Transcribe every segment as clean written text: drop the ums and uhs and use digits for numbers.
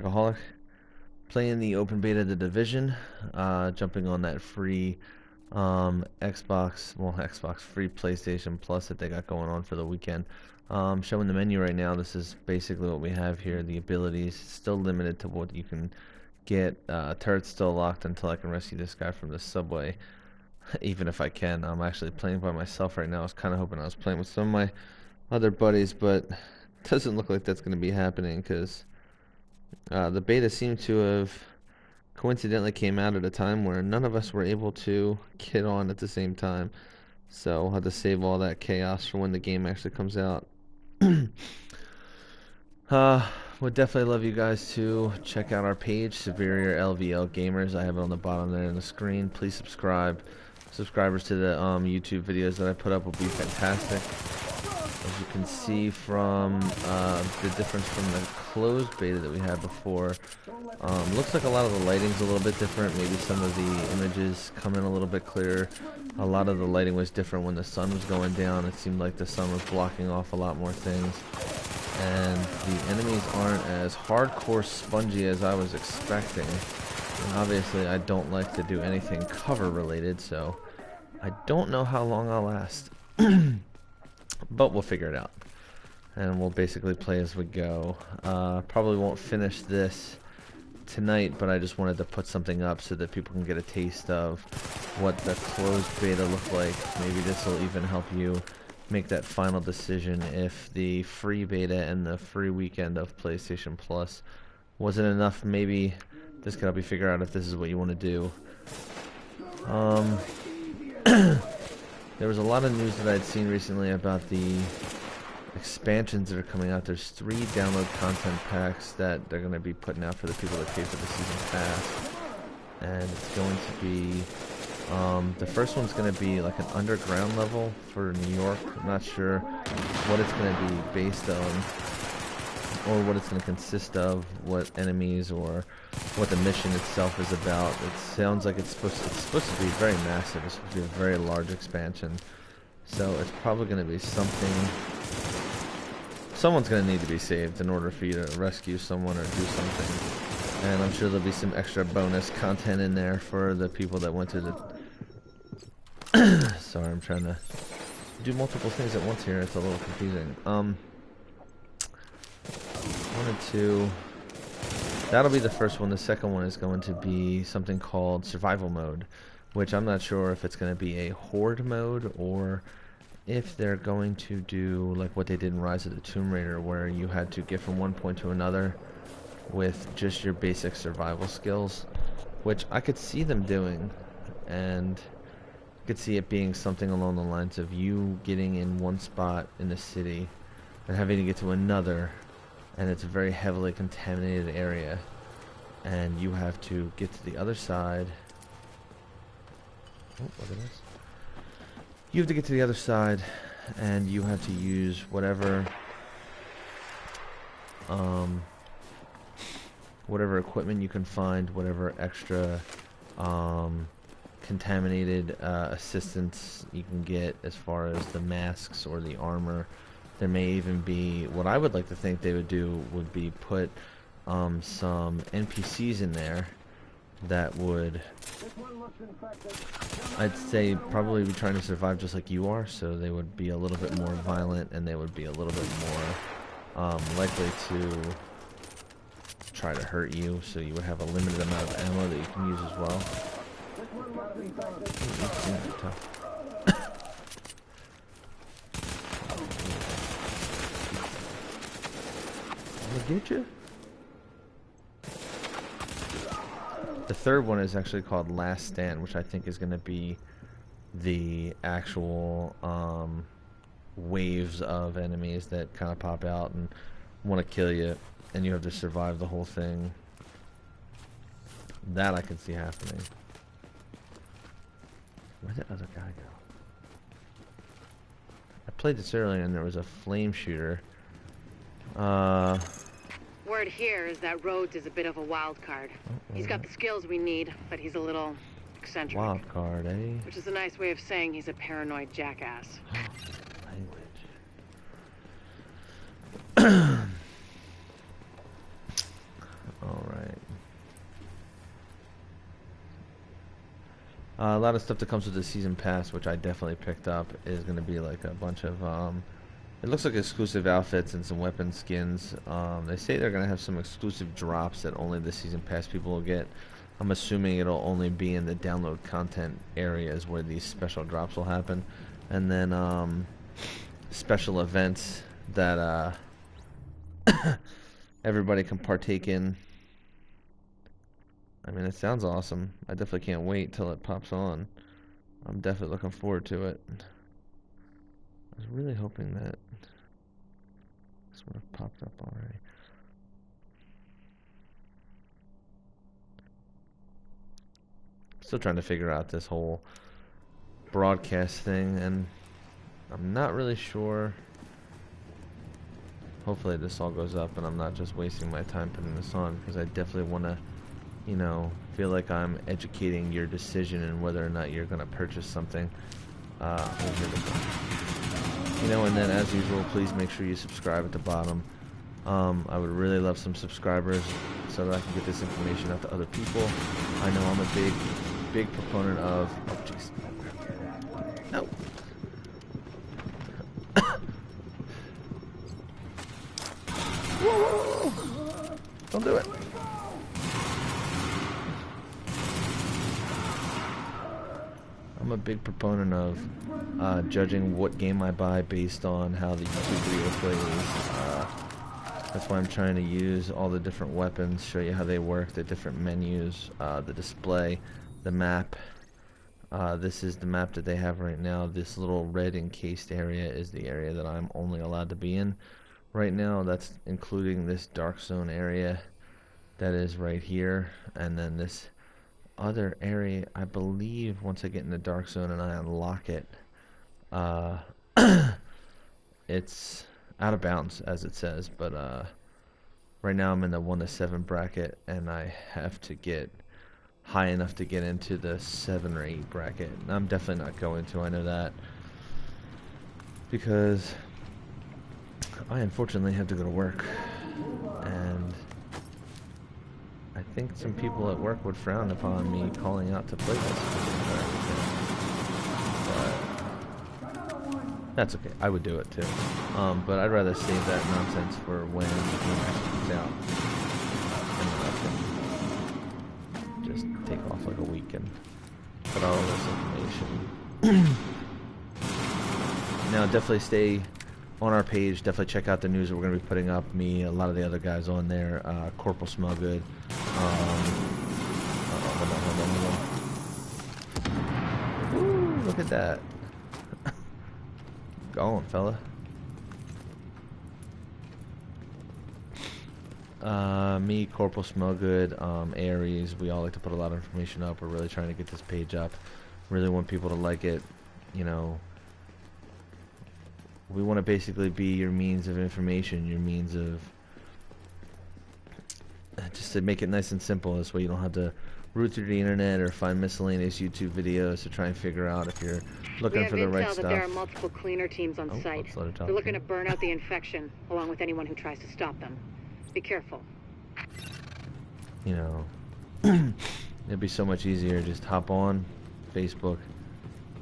Ragingfrgaholic, playing the open beta of The Division, jumping on that free Xbox free PlayStation Plus that they got going on for the weekend. Showing the menu right now. This is basically what we have here. The abilities still limited to what you can get. Turret's still locked until I can rescue this guy from the subway. Even if I can. I'm actually playing by myself right now. I was kind of hoping I was playing with some of my other buddies, but it doesn't look like that's going to be happening because the beta seemed to have coincidentally came out at a time where none of us were able to get on at the same time. So we'll have to save all that chaos for when the game actually comes out. Would definitely love you guys to check out our page, Superior LVL Gamers. I have it on the bottom there on the screen. Please subscribe. Subscribers to the YouTube videos that I put up will be fantastic. As you can see from the difference from the closed beta that we had before, looks like a lot of the lighting's a little bit different. Maybe some of the images come in a little bit clearer. A lot of the lighting was different when the sun was going down. It seemed like the sun was blocking off a lot more things. And the enemies aren't as hardcore spongy as I was expecting. And obviously I don't like to do anything cover related, so I don't know how long I'll last. But we'll figure it out. And we'll basically play as we go. Probably won't finish this tonight, but I just wanted to put something up so that people can get a taste of what the closed beta looked like. Maybe this will even help you make that final decision if the free beta and the free weekend of PlayStation Plus wasn't enough. Maybe this can help you figure out if this is what you want to do. There was a lot of news that I'd seen recently about the expansions that are coming out. There's 3 download content packs that they're going to be putting out for the people that pay for the season pass. And it's going to be, the first one's going to be like an underground level for New York. I'm not sure what it's going to be based on, or what it's going to consist of, what enemies or what the mission itself is about. It sounds like it's supposed to be very massive. It's supposed to be a very large expansion. So it's probably going to be something. Someone's going to need to be saved in order for you to rescue someone or do something. And I'm sure there'll be some extra bonus content in there for the people that went through the... Sorry, I'm trying to do multiple things at once here. It's a little confusing. That'll be the first one. The second one is going to be something called survival mode, which I'm not sure if it's going to be a horde mode or if they're going to do like what they did in Rise of the Tomb Raider, where you had to get from one point to another with just your basic survival skills, which I could see them doing, and I could see it being something along the lines of you getting in one spot in the city and having to get to another, and it's a very heavily contaminated area, and you have to get to the other side. Oh, look at this. You have to get to the other side, and you have to use whatever whatever equipment you can find, whatever extra contaminated assistance you can get as far as the masks or the armor. There may even be, what I would like to think they would do would be put some NPCs in there that would, I'd say, probably be trying to survive just like you are, so they would be a little bit more violent, and they would be a little bit more likely to try to hurt you, so you would have a limited amount of ammo that you can use as well. I'll get you. The third one is actually called Last Stand, which I think is going to be the actual waves of enemies that kind of pop out and want to kill you, and you have to survive the whole thing. That I can see happening. Where'd the other guy go? I played this earlier and there was a flame shooter. Word here is that Rhodes is a bit of a wild card. He's got the skills we need, but he's a little eccentric. Wild card, eh? Which is a nice way of saying he's a paranoid jackass. Oh A lot of stuff that comes with the season pass, which I definitely picked up, is going to be like a bunch of it looks like exclusive outfits and some weapon skins. They say they're going to have some exclusive drops that only the season pass people will get. I'm assuming it'll only be in the download content areas where these special drops will happen. And then special events that everybody can partake in. I mean, it sounds awesome. I definitely can't wait till it pops on. I'm definitely looking forward to it. I was really hoping that this would have popped up already. Still trying to figure out this whole broadcast thing, and I'm not really sure. Hopefully this all goes up and I'm not just wasting my time putting this on, because I definitely want to, you know, feel like I'm educating your decision in whether or not you're going to purchase something. You know, and then as usual, please make sure you subscribe at the bottom. I would really love some subscribers so that I can get this information out to other people. I know I'm a big proponent of... Oh, jeez. No. Whoa. Don't do it. I'm a big proponent of judging what game I buy based on how the YouTube video plays. That's why I'm trying to use all the different weapons, show you how they work, the different menus, the display, the map. This is the map that they have right now. This little red encased area is the area that I'm only allowed to be in right now. That's including this dark zone area that is right here, and then this other area, I believe once I get in the dark zone and I unlock it, it's out of bounds, as it says, but right now I'm in the 1 to 7 bracket, and I have to get high enough to get into the 7 or 8 bracket. I'm definitely not going to, I know that, because I unfortunately have to go to work, and I think some people at work would frown upon me calling out to play this. But that's okay. I would do it too. But I'd rather save that nonsense for when the game actually comes out. And then I can just take off like a week and put all this information. Now, definitely stay on our page. Definitely check out the news that we're going to be putting up. Me, a lot of the other guys on there. Corporal Smellgood. Hold on. Ooh, look at that. Go on, fella. Me, Corporal Smellgood, Aries, we all like to put a lot of information up. We're really trying to get this page up. Really want people to like it. You know, we want to basically be your means of information, your means of... just to make it nice and simple. This way you don't have to root through the internet or find miscellaneous YouTube videos to try and figure out if you're looking for the right stuff. We have intel that there are multiple cleaner teams on site. They're looking to burn out the infection, along with anyone who tries to stop them. Be careful. You know, it'd be so much easier. Just hop on Facebook,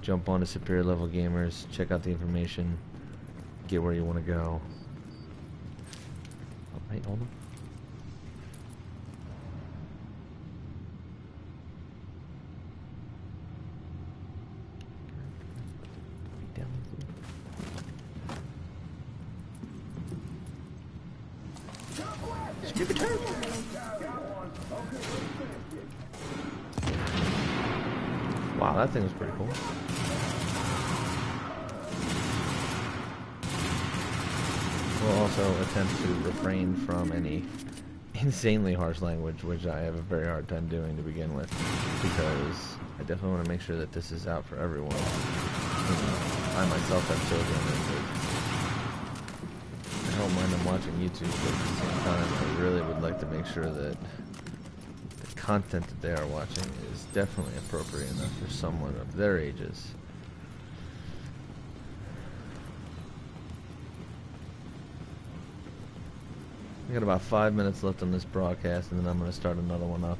jump on to Superior Level Gamers, check out the information, get where you want to go. Oh, wait, hold on. Stupid turn. Wow, that thing was pretty cool. We'll also attempt to refrain from any insanely harsh language, which I have a very hard time doing to begin with, because I definitely want to make sure that this is out for everyone. I myself have children, and I don't mind them watching YouTube, but at the same time, I really would like to make sure that the content that they are watching is definitely appropriate enough for someone of their ages. We got about 5 minutes left on this broadcast, and then I'm going to start another one up.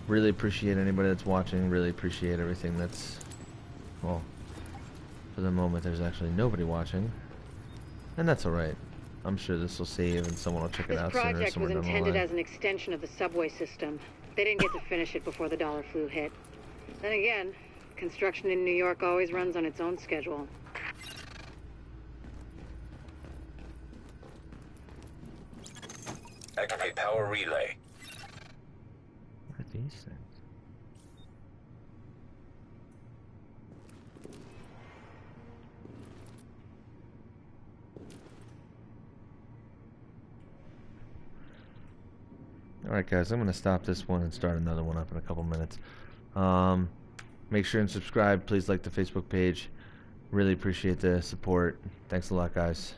Really appreciate anybody that's watching. Really appreciate everything that's, well, for the moment there's actually nobody watching. And that's alright. I'm sure this will save and someone will check it This out sooner or project somewhere was down the intended line. as an extension of the subway system. They didn't get to finish it before the dollar flu hit. Then again, construction in New York always runs on its own schedule. Activate power relay. What are these things? Alright guys, I'm going to stop this one and start another one up in a couple minutes. Make sure and subscribe. Please like the Facebook page. Really appreciate the support. Thanks a lot, guys.